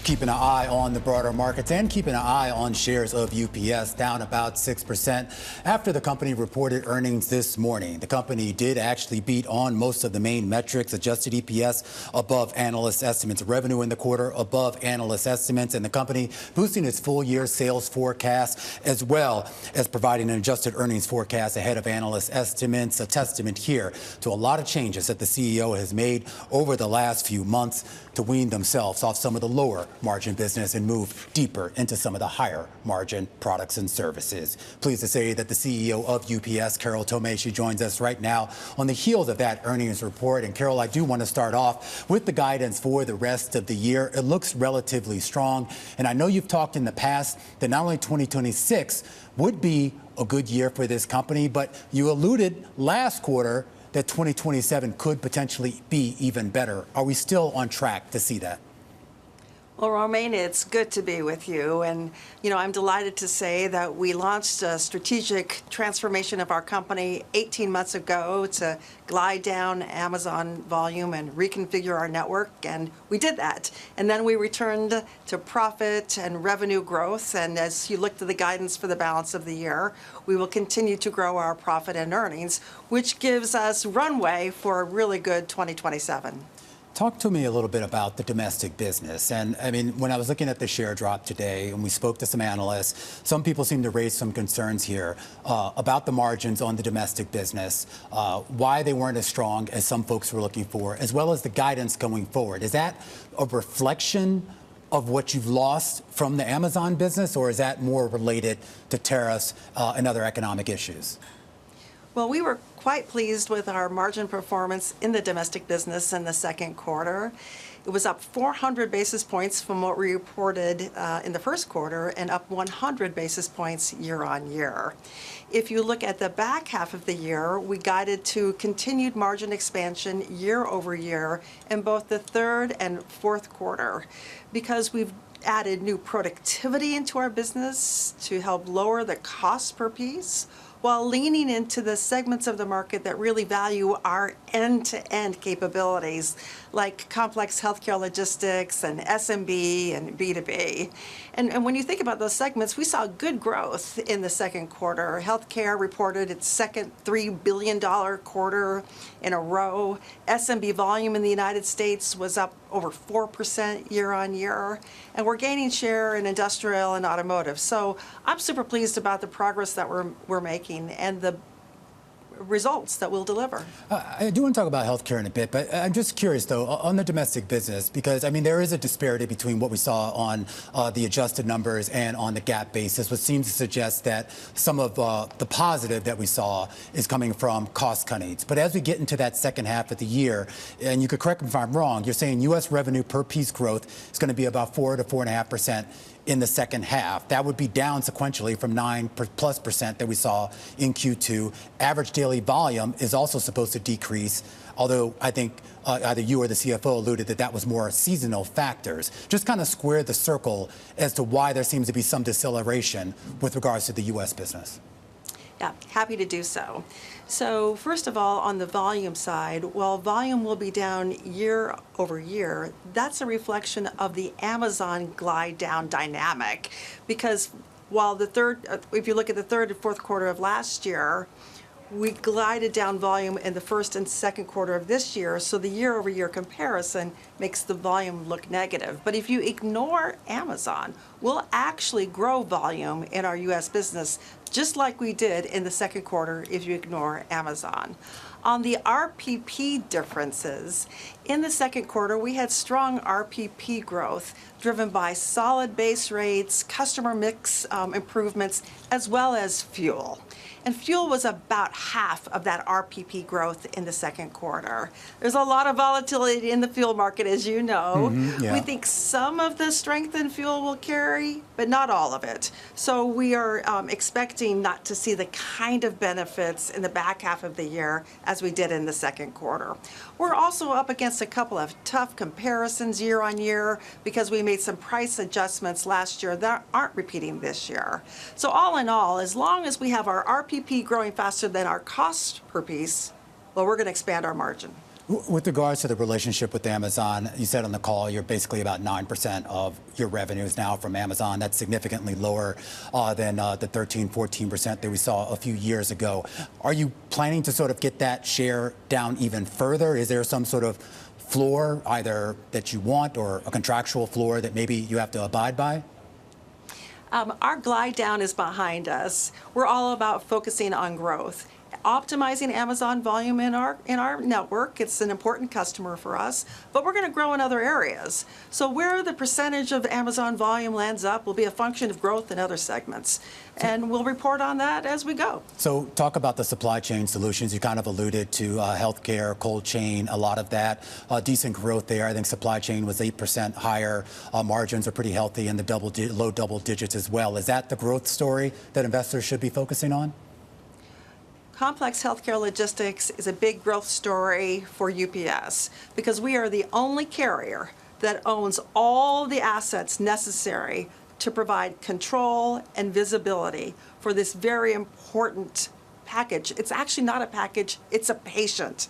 Keeping an eye on the broader markets and keeping an eye on shares of UPS, down about 6% after the company reported earnings this morning. The company did actually beat on most of the main metrics. Adjusted EPS above analyst estimates, revenue in the quarter above analyst estimates, and the company boosting its full-year sales forecast as well as providing an adjusted earnings forecast ahead of analyst estimates. A testament here to a lot of changes that the CEO has made over the last few months to wean themselves off some of the lower margin business and move deeper into some of the higher margin products and services. Pleased to say that the CEO of UPS, Carol Tomé, she joins us right now on the heels of that earnings report. And Carol, I do want to start off with the guidance for the rest of the year. It looks relatively strong. And I know you've talked in the past that not only 2026 would be a good year for this company, but you alluded last quarter that 2027 could potentially be even better. Are we still on track to see that? Well, Romaine, it's good to be with you. And, I'm delighted to say that we launched a strategic transformation of our company 18 months ago to glide down Amazon volume and reconfigure our network. And we did that. And then we returned to profit and revenue growth. And as you look to the guidance for the balance of the year, we will continue to grow our profit and earnings, which gives us runway for a really good 2027. Talk to me a little bit about the domestic business. And I mean, when I was looking at the share drop today and we spoke to some analysts, some people seem to raise some concerns here about the margins on the domestic business, why they weren't as strong as some folks were looking for, as well as the guidance going forward. Is that a reflection of what you've lost from the Amazon business, or is that more related to tariffs and other economic issues? Well, we were quite pleased with our margin performance in the domestic business in the second quarter. It was up 400 basis points from what we reported in the first quarter and up 100 basis points year on year. If you look at the back half of the year, we guided to continued margin expansion year over year in both the third and fourth quarter because we've added new productivity into our business to help lower the cost per piece, while leaning into the segments of the market that really value our end-to-end capabilities, like complex healthcare logistics and SMB and B2B. And when you think about those segments, we saw good growth in the second quarter. Healthcare reported its second $3 billion quarter in a row. SMB volume in the United States was up over 4% year on year. And we're gaining share in industrial and automotive. So I'm super pleased about the progress that we're making and the results that we'll deliver. I do want to talk about healthcare in a bit, but I'm just curious, though, on the domestic business, because, I mean, there is a disparity between what we saw on the adjusted numbers and on the GAAP basis, which seems to suggest that some of the positive that we saw is coming from cost cuttings. But as we get into that second half of the year, and you could correct me if I'm wrong, you're saying U.S. revenue per piece growth is going to be about 4 to 4.5% in the second half. That would be down sequentially from 9+% that we saw in Q2. Average daily volume is also supposed to decrease, although I think either you or the CFO alluded that was more seasonal factors. Just kind of square the circle as to why there seems to be some deceleration with regards to the U.S. business. Yeah, happy to do so. So first of all, on the volume side, while volume will be down year over year, that's a reflection of the Amazon glide down dynamic. Because while if you look at the third and fourth quarter of last year, we glided down volume in the first and second quarter of this year, so the year-over-year comparison makes the volume look negative. But if you ignore Amazon, we'll actually grow volume in our U.S. business, just like we did in the second quarter if you ignore Amazon. On the RPP differences, in the second quarter, we had strong RPP growth driven by solid base rates, customer mix improvements, as well as fuel. And fuel was about half of that RPP growth in the second quarter. There's a lot of volatility in the fuel market, as you know. Yeah. We think some of the strength in fuel will carry, but not all of it. So we are expecting not to see the kind of benefits in the back half of the year as we did in the second quarter. We're also up against a couple of tough comparisons year on year because we made some price adjustments last year that aren't repeating this year. So all in all, as long as we have our RPP growing faster than our cost per piece, well, we're going to expand our margin. With regards to the relationship with Amazon, you said on the call you're basically about 9% of your revenues now from Amazon. That's significantly lower than the 13, 14% that we saw a few years ago. Are you planning to sort of get that share down even further? Is there some sort of floor either that you want or a contractual floor that maybe you have to abide by? Our glide down is behind us. We're all about focusing on growth. Optimizing Amazon volume in our network. It's an important customer for us, but we're going to grow in other areas. So where the percentage of Amazon volume lands up will be a function of growth in other segments. And we'll report on that as we go. So talk about the supply chain solutions. You kind of alluded to healthcare, cold chain, a lot of that. Decent growth there. I think supply chain was 8% higher. Margins are pretty healthy in the low double digits as well. Is that the growth story that investors should be focusing on? Complex healthcare logistics is a big growth story for UPS because we are the only carrier that owns all the assets necessary to provide control and visibility for this very important package. It's actually not a package, it's a patient.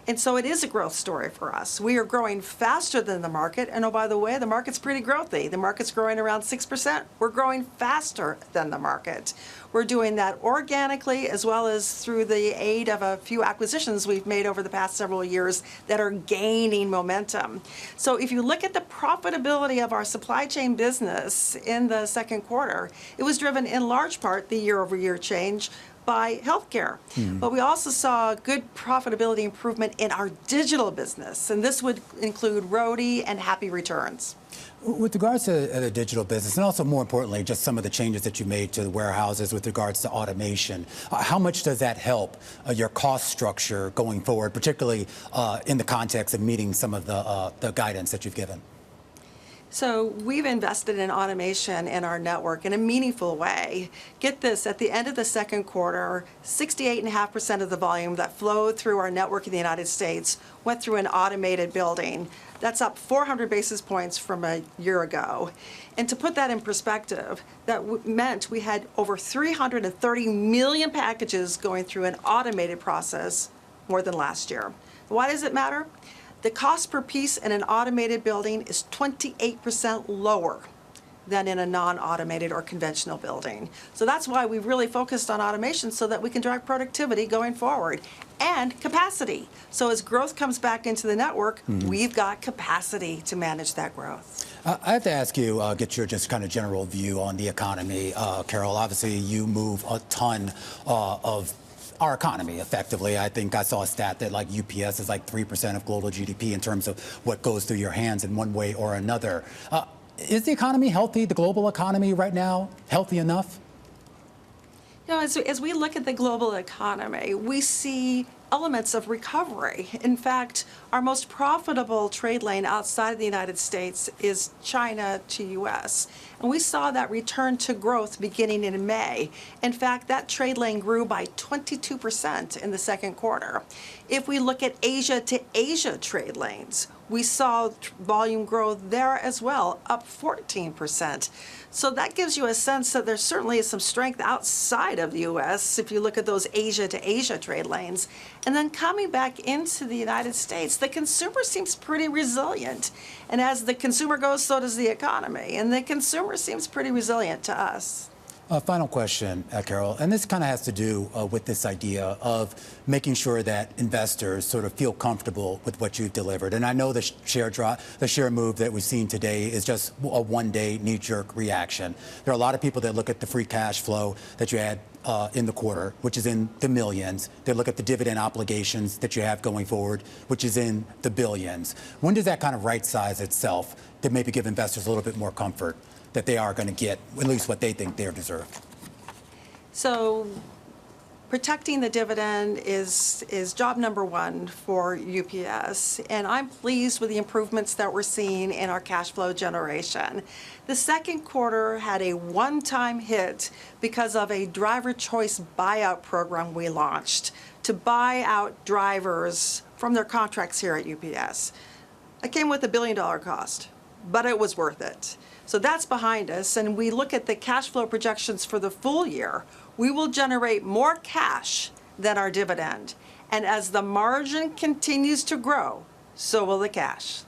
And so it is a growth story for us. We are growing faster than the market. And oh, by the way, the market's pretty growthy. The market's growing around 6%. We're growing faster than the market. We're doing that organically as well as through the aid of a few acquisitions we've made over the past several years that are gaining momentum. So if you look at the profitability of our supply chain business in the second quarter, it was driven in large part, the year-over-year change, by healthcare. But we also saw good profitability improvement in our digital business, and this would include Roadie and Happy Returns. With regards to the digital business, and also more importantly, just some of the changes that you made to the warehouses with regards to automation, how much does that help your cost structure going forward, particularly in the context of meeting some of the guidance that you've given? So we've invested in automation in our network in a meaningful way. Get this, at the end of the second quarter, 68.5% of the volume that flowed through our network in the United States went through an automated building. That's up 400 basis points from a year ago. And to put that in perspective, that meant we had over 330 million packages going through an automated process more than last year. Why does it matter? The cost per piece in an automated building is 28% lower than in a non-automated or conventional building. So that's why we really focused on automation so that we can drive productivity going forward and capacity. So as growth comes back into the network, we've got capacity to manage that growth. I have to ask you, get your just kind of general view on the economy. Carol, obviously you move a ton of our economy effectively. I think I saw a stat that like UPS is like 3% of global GDP in terms of what goes through your hands in one way or another. Is the economy healthy, the global economy right now, healthy enough? You know, as we look at the global economy, we see elements of recovery. In fact, our most profitable trade lane outside of the United States is China to U.S. And we saw that return to growth beginning in May. In fact, that trade lane grew by 22% in the second quarter. If we look at Asia to Asia trade lanes, we saw volume growth there as well, up 14%. So that gives you a sense that there certainly is some strength outside of the U.S. if you look at those Asia to Asia trade lanes. And then coming back into the United States, the consumer seems pretty resilient. And as the consumer goes, so does the economy. And the consumer seems pretty resilient to us. Final question, Carol, and this kind of has to do with this idea of making sure that investors sort of feel comfortable with what you've delivered. And I know the share move that we've seen today is just a one-day knee-jerk reaction. There are a lot of people that look at the free cash flow that you had in the quarter, which is in the millions. They look at the dividend obligations that you have going forward, which is in the billions. When does that kind of right-size itself to maybe give investors a little bit more comfort that they are going to get at least what they think they're deserved? So protecting the dividend is job number one for UPS, and I'm pleased with the improvements that we're seeing in our cash flow generation. The second quarter had a one-time hit because of a driver choice buyout program we launched to buy out drivers from their contracts here at UPS. It came with $1 billion cost, but it was worth it. So that's behind us, and we look at the cash flow projections for the full year. We will generate more cash than our dividend. And as the margin continues to grow, so will the cash.